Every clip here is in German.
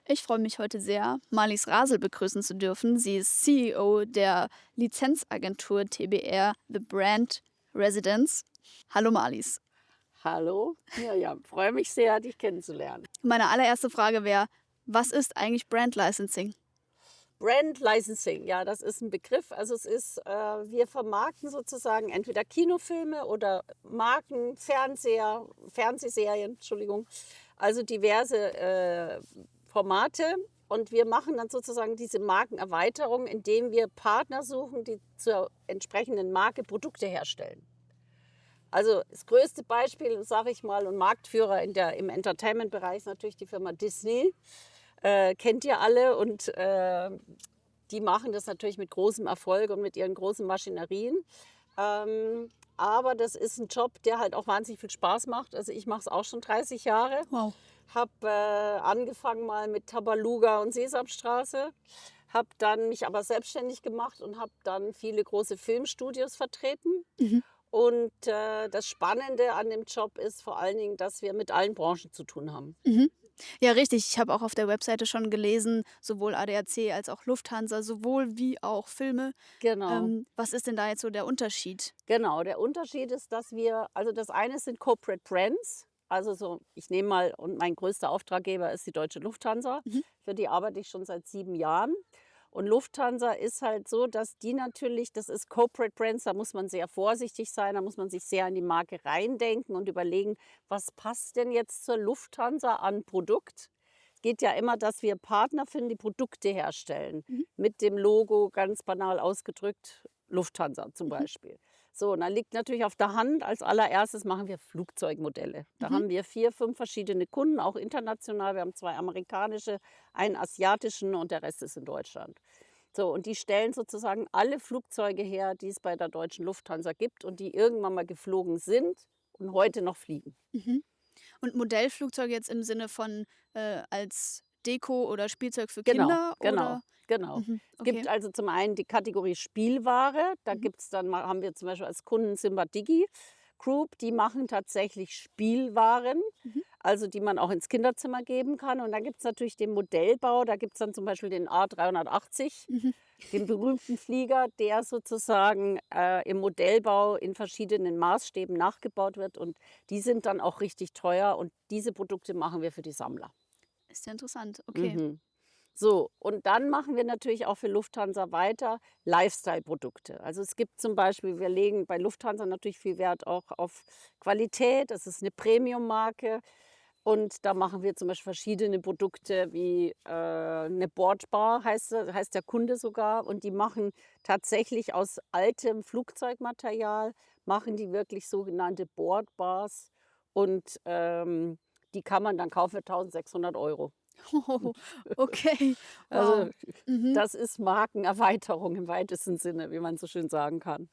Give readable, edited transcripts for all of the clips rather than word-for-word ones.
Ich freue mich heute sehr, Marlies Rasel begrüßen zu dürfen. Sie ist CEO der Lizenzagentur TBR The Brand Residence. Hallo Marlies. Hallo, Mirjam, freue mich sehr, dich kennenzulernen. Meine allererste Frage wäre, was ist eigentlich Brand Licensing? Brand Licensing, ja, das ist ein Begriff. Also es ist, wir vermarkten sozusagen entweder Kinofilme oder Marken, Fernsehserien, Entschuldigung, also diverse Formate. Und wir machen dann sozusagen diese Markenerweiterung, indem wir Partner suchen, die zur entsprechenden Marke Produkte herstellen. Also das größte Beispiel, sage ich mal, und Marktführer im Entertainment-Bereich ist natürlich die Firma Disney. Kennt ihr alle und die machen das natürlich mit großem Erfolg und mit ihren großen Maschinerien. Aber das ist ein Job, der halt auch wahnsinnig viel Spaß macht. Also ich mache es auch schon 30 Jahre. Wow. Habe angefangen mal mit Tabaluga und Sesamstraße, habe dann mich aber selbstständig gemacht und habe dann viele große Filmstudios vertreten. Mhm. Und das Spannende an dem Job ist vor allen Dingen, dass wir mit allen Branchen zu tun haben. Mhm. Ja, richtig. Ich habe auch auf der Webseite schon gelesen, sowohl ADAC als auch Lufthansa, sowohl wie auch Filme. Genau, Was ist denn da jetzt so der Unterschied? genau. Der Unterschied ist, dass wir, also das eine sind Corporate Brands. Also so, ich nehme mal, und mein größter Auftraggeber ist die Deutsche Lufthansa. Mhm. Für die arbeite ich schon seit 7 Jahren. Und Lufthansa ist halt so, dass die natürlich, das ist Corporate Brands, da muss man sehr vorsichtig sein, da muss man sich sehr in die Marke reindenken und überlegen, was passt denn jetzt zur Lufthansa an Produkt? Es geht ja immer, dass wir Partner finden, die Produkte herstellen. Mhm. Mit dem Logo, ganz banal ausgedrückt, Lufthansa zum Mhm. Beispiel. So, und dann liegt natürlich auf der Hand, als allererstes machen wir Flugzeugmodelle. Da Mhm. haben wir 4, 5 verschiedene Kunden, auch international. Wir haben 2 amerikanische, einen asiatischen und der Rest ist in Deutschland. So, und die stellen sozusagen alle Flugzeuge her, die es bei der deutschen Lufthansa gibt und die irgendwann mal geflogen sind und heute noch fliegen. Mhm. Und Modellflugzeuge jetzt im Sinne von, als Deko oder Spielzeug für Genau, Kinder genau, oder? genau. Mhm, Es okay. gibt also zum einen die Kategorie Spielware. Da Mhm, gibt's dann haben wir zum Beispiel als Kunden Simba Digi Group, die machen tatsächlich Spielwaren, mhm, also die man auch ins Kinderzimmer geben kann. Und dann gibt es natürlich den Modellbau. Da gibt es dann zum Beispiel den A380, mhm, den berühmten Flieger, der sozusagen im Modellbau in verschiedenen Maßstäben nachgebaut wird. Und die sind dann auch richtig teuer. Und diese Produkte machen wir für die Sammler. ist ja interessant, okay. Mhm. So, und dann machen wir natürlich auch für Lufthansa weiter Lifestyle-Produkte. Also es gibt zum Beispiel, wir legen bei Lufthansa natürlich viel Wert auch auf Qualität. Das ist eine Premium-Marke. Und da machen wir zum Beispiel verschiedene Produkte wie eine Bordbar, heißt der Kunde sogar. Und die machen tatsächlich aus altem Flugzeugmaterial, machen die wirklich sogenannte Bordbars. Und die kann man dann kaufen für 1.600 Euro. Oh, okay, wow. Also, Mhm. das ist Markenerweiterung im weitesten Sinne, wie man so schön sagen kann.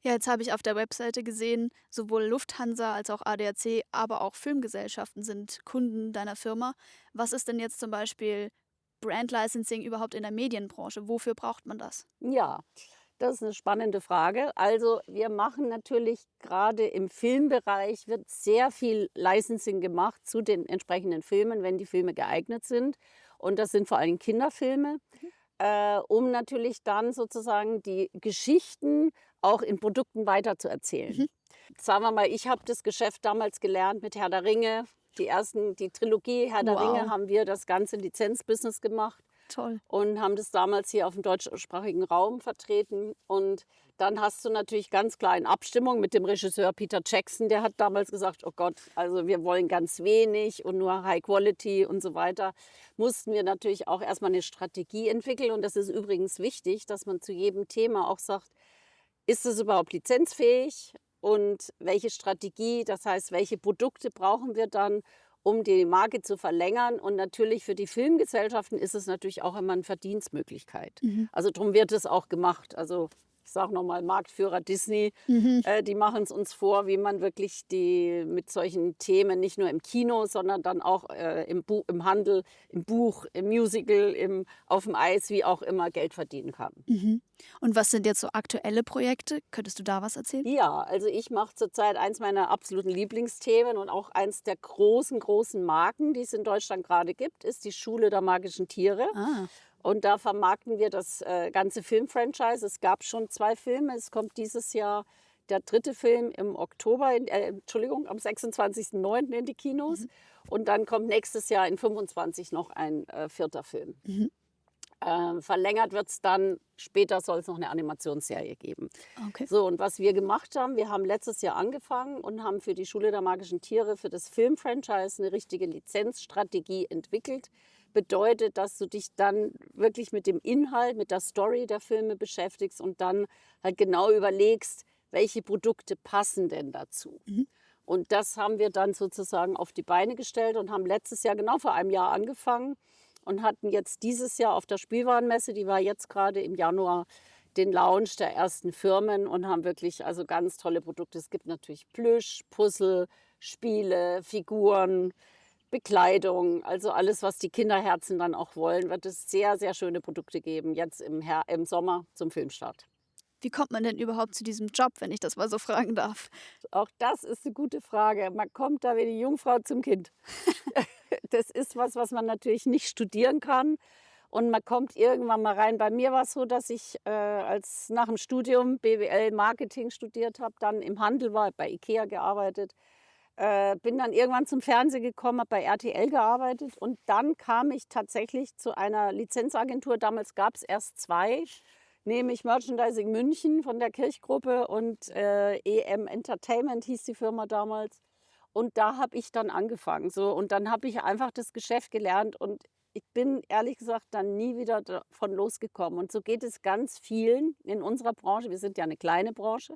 Ja, jetzt habe ich auf der Webseite gesehen, sowohl Lufthansa als auch ADAC, aber auch Filmgesellschaften sind Kunden deiner Firma. Was ist denn jetzt zum Beispiel Brand Licensing überhaupt in der Medienbranche? Wofür braucht man das? Ja, das ist eine spannende Frage. Also, wir machen natürlich gerade im Filmbereich wird sehr viel Licensing gemacht zu den entsprechenden Filmen, wenn die Filme geeignet sind. Und das sind vor allem Kinderfilme, Mhm, um natürlich dann sozusagen die Geschichten auch in Produkten mhm. weiterzuerzählen. Sagen wir mal, ich habe das Geschäft damals gelernt mit Herr der Ringe. Die Trilogie Herr der Ringe Wow, haben wir das ganze Lizenzbusiness gemacht toll. und haben das damals hier auf dem deutschsprachigen Raum vertreten. Und dann hast du natürlich ganz klar in Abstimmung mit dem Regisseur Peter Jackson, der hat damals gesagt, oh Gott, also wir wollen ganz wenig und nur High Quality und so weiter, mussten wir natürlich auch erstmal eine Strategie entwickeln. Und das ist übrigens wichtig, dass man zu jedem Thema auch sagt, ist es überhaupt lizenzfähig und welche Strategie, das heißt, welche Produkte brauchen wir dann, um die Marke zu verlängern? Und natürlich für die Filmgesellschaften ist es natürlich auch immer eine Verdienstmöglichkeit. Mhm. Also darum wird es auch gemacht. Also sage nochmal, Marktführer Disney, Mhm. die machen es uns vor, wie man wirklich die mit solchen Themen nicht nur im Kino, sondern dann auch im Handel, im Buch, im Musical, auf dem Eis, wie auch immer, Geld verdienen kann. Mhm. Und was sind jetzt so aktuelle Projekte? Könntest du da was erzählen? Ja, also ich mache zurzeit eins meiner absoluten Lieblingsthemen und auch eins der großen, großen Marken, die es in Deutschland gerade gibt, ist die Schule der magischen Tiere. Ah, Und da vermarkten wir das ganze Filmfranchise. Es gab schon 2 Filme. Es kommt dieses Jahr der 3. Film im Oktober, Entschuldigung, am 26.09. in die Kinos. mhm. Und dann kommt nächstes Jahr in 25 noch ein 4. Film. Mhm. Verlängert wird es dann, später soll es noch eine Animationsserie geben. Okay. So, und was wir gemacht haben, wir haben letztes Jahr angefangen und haben für die Schule der magischen Tiere, für das Filmfranchise eine richtige Lizenzstrategie entwickelt. Bedeutet, dass du dich dann wirklich mit dem Inhalt, mit der Story der Filme beschäftigst und dann halt genau überlegst, welche Produkte passen denn dazu. Mhm. Und das haben wir dann sozusagen auf die Beine gestellt und haben letztes Jahr, genau vor einem Jahr, angefangen und hatten jetzt dieses Jahr auf der Spielwarenmesse, die war jetzt gerade im Januar, den Launch der ersten Firmen und haben wirklich also ganz tolle Produkte. Es gibt natürlich Plüsch, Puzzle, Spiele, Figuren, Bekleidung, also alles, was die Kinderherzen dann auch wollen, wird es sehr, sehr schöne Produkte geben, jetzt im Sommer zum Filmstart. Wie kommt man denn überhaupt zu diesem Job, wenn ich das mal so fragen darf? Auch das ist eine gute Frage. Man kommt da wie die Jungfrau zum Kind. Das ist was, was man natürlich nicht studieren kann und man kommt irgendwann mal rein. Bei mir war es so, dass ich, als nach dem Studium BWL Marketing studiert habe, dann im Handel war, bei IKEA gearbeitet, bin dann irgendwann zum Fernsehen gekommen, habe bei RTL gearbeitet und dann kam ich tatsächlich zu einer Lizenzagentur. Damals gab es erst 2, nämlich Merchandising München von der Kirchgruppe und EM Entertainment hieß die Firma damals. Und da habe ich dann angefangen. So, und dann habe ich einfach das Geschäft gelernt und ich bin ehrlich gesagt dann nie wieder davon losgekommen. Und so geht es ganz vielen in unserer Branche. Wir sind ja eine kleine Branche.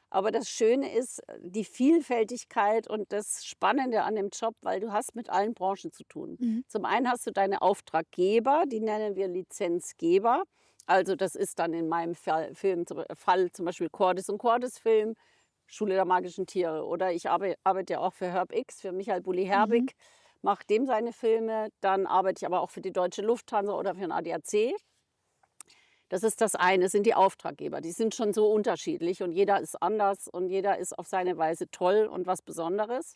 Aber das Schöne ist die Vielfältigkeit und das Spannende an dem Job, weil du hast mit allen Branchen zu tun. Mhm. Zum einen hast du deine Auftraggeber, die nennen wir Lizenzgeber. Also das ist dann in meinem Fall zum Beispiel Cordes und Cordes Film, Schule der magischen Tiere. Oder ich arbeite ja auch für HerbX, für Michael Mhm. Bulli-Herbig, mache dem seine Filme. Dann arbeite ich aber auch für die Deutsche Lufthansa oder für den ADAC. Das ist das eine, sind die Auftraggeber. Die sind schon so unterschiedlich und jeder ist anders und jeder ist auf seine Weise toll und was Besonderes.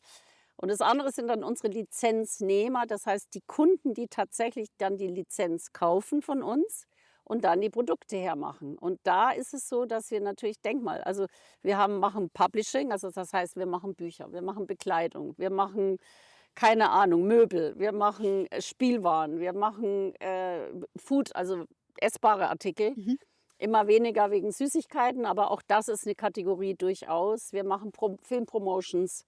Und das andere sind dann unsere Lizenznehmer, das heißt die Kunden, die tatsächlich dann die Lizenz kaufen von uns und dann die Produkte hermachen. Und da ist es so, dass wir natürlich, denk mal, also machen Publishing, also das heißt, wir machen Bücher, wir machen Bekleidung, wir machen, keine Ahnung, Möbel, wir machen Spielwaren, wir machen Food, also essbare Artikel. Mhm. Immer weniger wegen Süßigkeiten, aber auch das ist eine Kategorie durchaus. Wir machen Filmpromotions,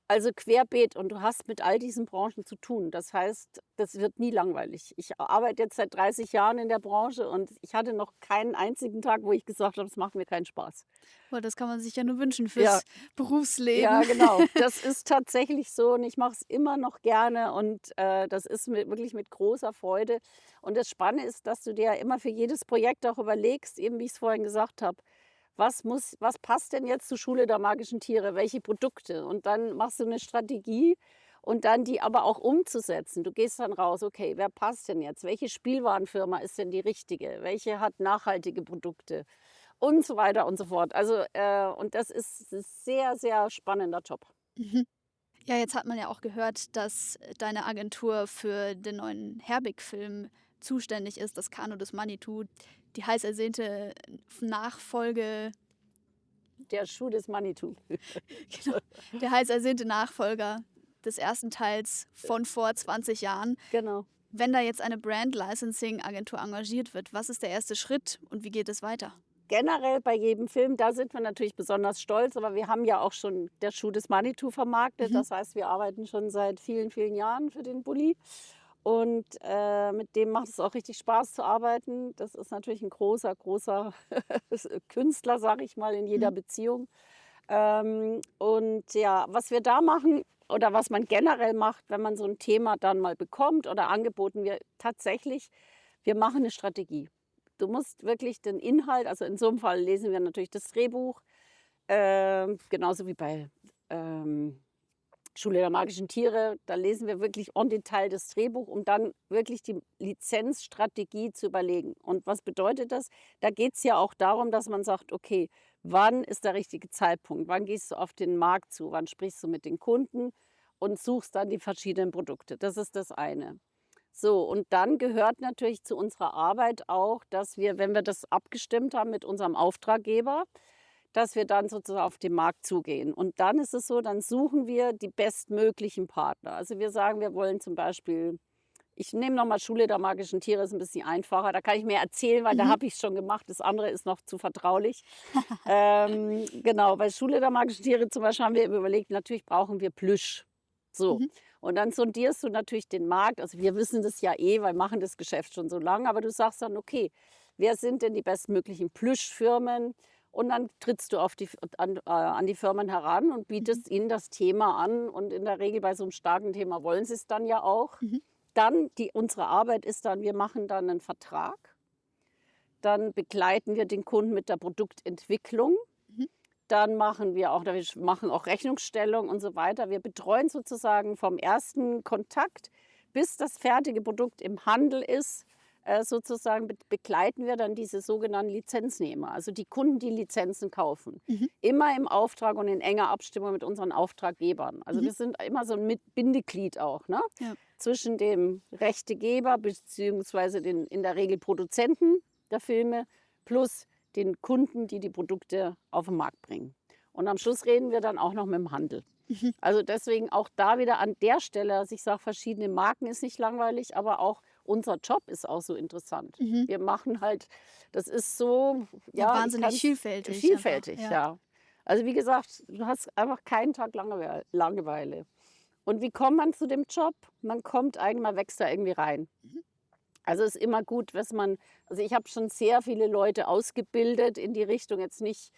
also querbeet und du hast mit all diesen Branchen zu tun. Das heißt, das wird nie langweilig. Ich arbeite jetzt seit 30 Jahren in der Branche und ich hatte noch keinen einzigen Tag, wo ich gesagt habe: „Es macht mir keinen Spaß." Boah, das kann man sich ja nur wünschen Ja. fürs Berufsleben. Ja, genau. Das ist tatsächlich so und ich mache es immer noch gerne und das ist wirklich mit großer Freude. Und das Spannende ist, dass du dir ja immer für jedes Projekt auch überlegst, eben wie ich es vorhin gesagt habe, was passt denn jetzt zur Schule der magischen Tiere? Welche Produkte? Und dann machst du eine Strategie und dann die aber auch umzusetzen. Du gehst dann raus, okay, wer passt denn jetzt? Welche Spielwarenfirma ist denn die richtige? Welche hat nachhaltige Produkte? Und so weiter und so fort. Also, und das ist 'n sehr, sehr spannender Job. Mhm. Ja, jetzt hat man ja auch gehört, dass deine Agentur für den neuen Herbig-Film zuständig ist, das Kanu des Manitou, die heiß ersehnte Nachfolge Der Schuh des Manitou. genau, der heiß ersehnte Nachfolger des ersten Teils von vor 20 Jahren. Genau. Wenn da jetzt eine Brand-Licensing-Agentur engagiert wird, was ist der erste Schritt und wie geht es weiter? Generell bei jedem Film, da sind wir natürlich besonders stolz, aber wir haben ja auch schon der Schuh des Manitou vermarktet. Mhm. Das heißt, wir arbeiten schon seit vielen, vielen Jahren für den Bulli und, mit dem macht es auch richtig Spaß zu arbeiten. Das ist natürlich ein großer, großer Künstler, sage ich mal, in jeder Mhm. Beziehung. Und ja, was wir da machen oder was man generell macht, wenn man so ein Thema dann mal bekommt oder angeboten wird, tatsächlich, wir machen eine Strategie. Du musst wirklich den Inhalt, also in so einem Fall lesen wir natürlich das Drehbuch, genauso wie bei Schule der magischen Tiere. Da lesen wir wirklich en Detail das Drehbuch, um dann wirklich die Lizenzstrategie zu überlegen. Und was bedeutet das? Da geht es ja auch darum, dass man sagt, okay, wann ist der richtige Zeitpunkt? Wann gehst du auf den Markt zu? Wann sprichst du mit den Kunden und suchst dann die verschiedenen Produkte? Das ist das eine. So, und dann gehört natürlich zu unserer Arbeit auch, dass wir, wenn wir das abgestimmt haben mit unserem Auftraggeber, dass wir dann sozusagen auf den Markt zugehen. Und dann ist es so, dann suchen wir die bestmöglichen Partner. Also wir sagen, wir wollen zum Beispiel, ich nehme nochmal Schule der magischen Tiere, ist ein bisschen einfacher. Da kann ich mehr erzählen, weil da Mhm. habe ich es schon gemacht. Das andere ist noch zu vertraulich. Genau, bei Schule der magischen Tiere zum Beispiel haben wir überlegt, natürlich brauchen wir Plüsch. So. Mhm. Und dann sondierst du natürlich den Markt. Also wir wissen das ja eh, weil wir machen das Geschäft schon so lange. Aber du sagst dann, okay, wer sind denn die bestmöglichen Plüschfirmen? Und dann trittst du an die Firmen heran und Mhm. bietest ihnen das Thema an. Und in der Regel bei so einem starken Thema wollen sie es dann ja auch. Mhm. Dann, unsere Arbeit ist dann, wir machen dann einen Vertrag. Dann begleiten wir den Kunden mit der Produktentwicklung. Mhm. Dann wir machen auch Rechnungsstellung und so weiter. Wir betreuen sozusagen vom ersten Kontakt, bis das fertige Produkt im Handel ist, sozusagen begleiten wir dann diese sogenannten Lizenznehmer, also die Kunden, die Lizenzen kaufen. Mhm. Immer im Auftrag und in enger Abstimmung mit unseren Auftraggebern. Also Mhm. wir sind immer so ein Bindeglied auch, ne? Ja. Zwischen dem Rechtegeber beziehungsweise den in der Regel Produzenten der Filme plus den Kunden, die die Produkte auf den Markt bringen. Und am Schluss reden wir dann auch noch mit dem Handel. Mhm. Also deswegen auch da wieder an der Stelle, dass ich sage, verschiedene Marken ist nicht langweilig, aber auch unser Job ist auch so interessant. Mhm. Wir machen halt, das ist so, Ja, ja, ich kann wahnsinnig es vielfältig einfach, vielfältig, ja. ja. Also wie gesagt, du hast einfach keinen Tag Langeweile. Und wie kommt man zu dem Job? Man kommt eigentlich, man wächst da irgendwie rein. Mhm. Also es ist immer gut, also ich habe schon sehr viele Leute ausgebildet in die Richtung, jetzt nicht,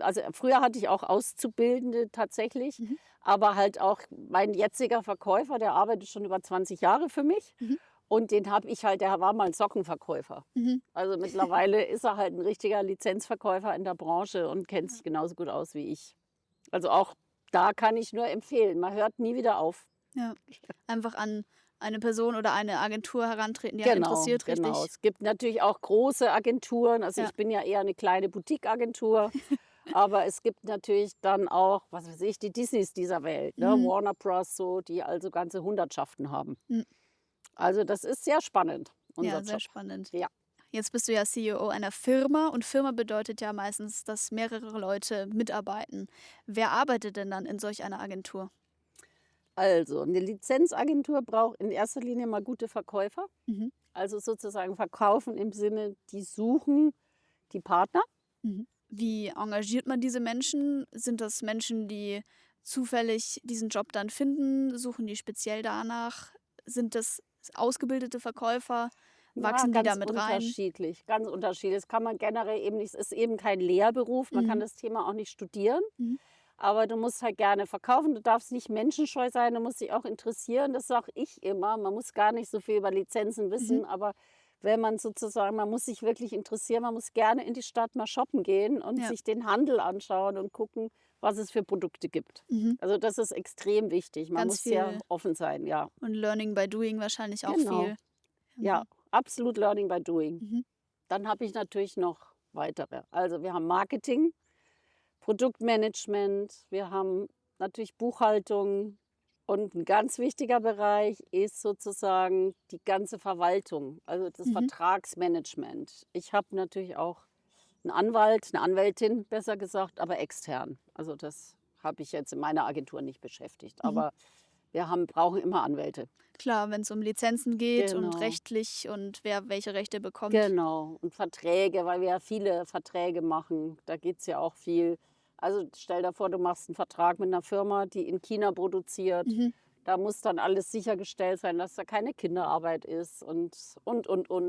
also früher hatte ich auch Auszubildende tatsächlich, Mhm. aber halt auch mein jetziger Verkäufer, der arbeitet schon über 20 Jahre für mich Mhm. und den habe ich halt, der war mal ein Sockenverkäufer. Mhm. Also mittlerweile ist er halt ein richtiger Lizenzverkäufer in der Branche und kennt sich genauso gut aus wie ich. Also auch da kann ich nur empfehlen, man hört nie wieder auf. Ja. Einfach an eine Person oder eine Agentur herantreten, die einen Genau, interessiert, genau. richtig? Es gibt natürlich auch große Agenturen. Also Ja. ich bin ja eher eine kleine Boutique-Agentur, aber es gibt natürlich dann auch, was weiß ich, die Disneys dieser Welt, ne? Mhm. Warner Bros. So, die also ganze Hundertschaften haben. Mhm. Also das ist sehr spannend, unser Ja, sehr Job. spannend. Ja. Jetzt bist du ja CEO einer Firma und Firma bedeutet ja meistens, dass mehrere Leute mitarbeiten. Wer arbeitet denn dann in solch einer Agentur? Also eine Lizenzagentur braucht in erster Linie mal gute Verkäufer. Mhm. Also sozusagen verkaufen im Sinne, die suchen die Partner. Mhm. Wie engagiert man diese Menschen? Sind das Menschen, die zufällig diesen Job dann finden? Suchen die speziell danach? Sind das ausgebildete Verkäufer? Ja, Wachsen die da ganz mit rein? unterschiedlich, ganz unterschiedlich. Das kann man generell eben nicht, es ist eben kein Lehrberuf, man kann Mhm. das Thema auch nicht studieren, Mhm. aber du musst halt gerne verkaufen, du darfst nicht menschenscheu sein, du musst dich auch interessieren, das sage ich immer. Man muss gar nicht so viel über Lizenzen Mhm. wissen, aber wenn man sozusagen, man muss sich wirklich interessieren, man muss gerne in die Stadt mal shoppen gehen und Ja. sich den Handel anschauen und gucken, was es für Produkte gibt. Mhm. Also das ist extrem wichtig. Man Ganz muss sehr viel offen sein, ja. und Learning by Doing wahrscheinlich auch Genau. viel. Ja, Mhm. absolut Learning by Doing. Mhm. Dann habe ich natürlich noch weitere. Also wir haben Marketing, Produktmanagement, wir haben natürlich Buchhaltung und ein ganz wichtiger Bereich ist sozusagen die ganze Verwaltung, also das Mhm. Vertragsmanagement. Ich habe natürlich auch einen Anwalt, eine Anwältin, besser gesagt, aber extern. Also das habe ich jetzt in meiner Agentur nicht beschäftigt, Mhm. aber brauchen immer Anwälte. Klar, wenn es um Lizenzen geht und Genau. rechtlich und wer welche Rechte bekommt. Genau, und Verträge, weil wir ja viele Verträge machen. Da geht es ja auch viel. Also stell dir vor, du machst einen Vertrag mit einer Firma, die in China produziert. Mhm. Da muss dann alles sichergestellt sein, dass da keine Kinderarbeit ist und.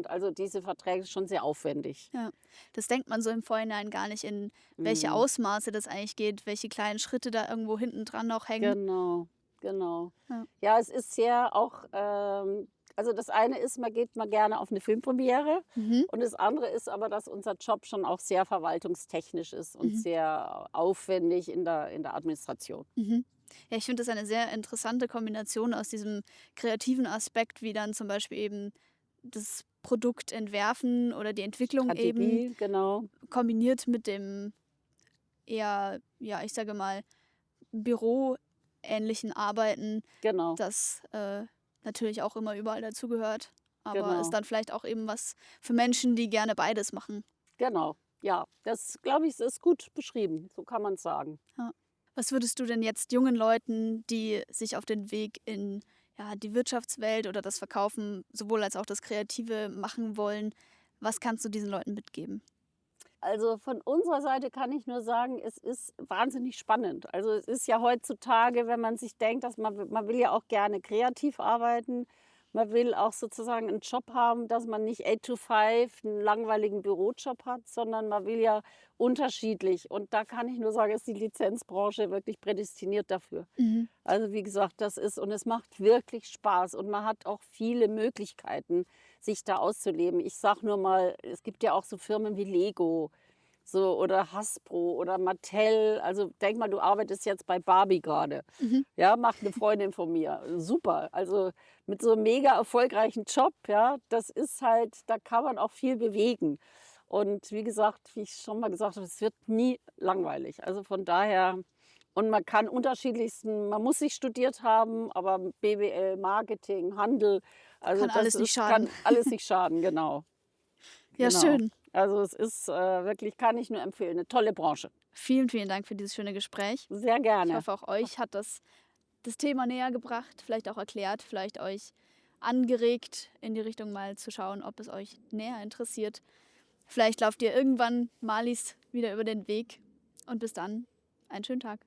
Also diese Verträge sind schon sehr aufwendig. Ja. Das denkt man so im Vorhinein gar nicht, in welche Mhm. Ausmaße das eigentlich geht, welche kleinen Schritte da irgendwo hinten dran noch hängen. Genau, genau. Ja. Ja, es ist sehr auch, Also das eine ist, man geht mal gerne auf eine Filmpremiere Mhm. und das andere ist aber, dass unser Job schon auch sehr verwaltungstechnisch ist und Mhm. sehr aufwendig in der Administration. Mhm. Ja, ich finde das eine sehr interessante Kombination aus diesem kreativen Aspekt, wie dann zum Beispiel eben das Produkt entwerfen oder die Entwicklung eben Strategie, genau, kombiniert mit dem eher, ja, ich sage mal, büroähnlichen Arbeiten, genau, das natürlich auch immer überall dazugehört, aber ist genau, dann vielleicht auch eben was für Menschen, die gerne beides machen. genau. Ja, das glaube ich, ist gut beschrieben, so kann man's sagen. Ja. Was würdest du denn jetzt jungen Leuten, die sich auf den Weg in, ja, die Wirtschaftswelt oder das Verkaufen, sowohl als auch das Kreative machen wollen, was kannst du diesen Leuten mitgeben? Also, von unserer Seite kann ich nur sagen, es ist wahnsinnig spannend. Also, es ist ja heutzutage, wenn man sich denkt, dass man will ja auch gerne kreativ arbeiten. Man will auch sozusagen einen Job haben, dass man nicht 8 to 5 'n langweiligen Bürojob hat, sondern man will ja unterschiedlich. Und da kann ich nur sagen, ist die Lizenzbranche wirklich prädestiniert dafür. Mhm. Also, wie gesagt, das ist und es macht wirklich Spaß und man hat auch viele Möglichkeiten, sich da auszuleben. Ich sage nur mal, es gibt ja auch so Firmen wie Lego, so oder Hasbro oder Mattel. Also, denk mal, du arbeitest jetzt bei Barbie gerade. Mhm. Ja, macht eine Freundin von mir. Super. Also, mit so 'nem mega erfolgreichen Job, ja, das ist halt da kann man auch viel bewegen. Und wie gesagt, wie ich schon mal gesagt habe, es wird nie langweilig. Also, von daher und man kann unterschiedlichsten man muss nicht studiert haben, aber BWL, Marketing, Handel, also Kann das alles nicht ist schaden. kann alles nicht schaden, genau, Ja, genau. schön. Also, es ist, wirklich kann ich nur empfehlen, eine tolle Branche. Vielen, vielen Dank für dieses schöne Gespräch. Sehr Ich gerne. hoffe, auch euch hat das Thema näher gebracht, vielleicht auch erklärt, vielleicht euch angeregt, in die Richtung mal zu schauen, ob es euch näher interessiert. Vielleicht lauft ihr irgendwann Malis wieder über den Weg und bis dann einen schönen Tag.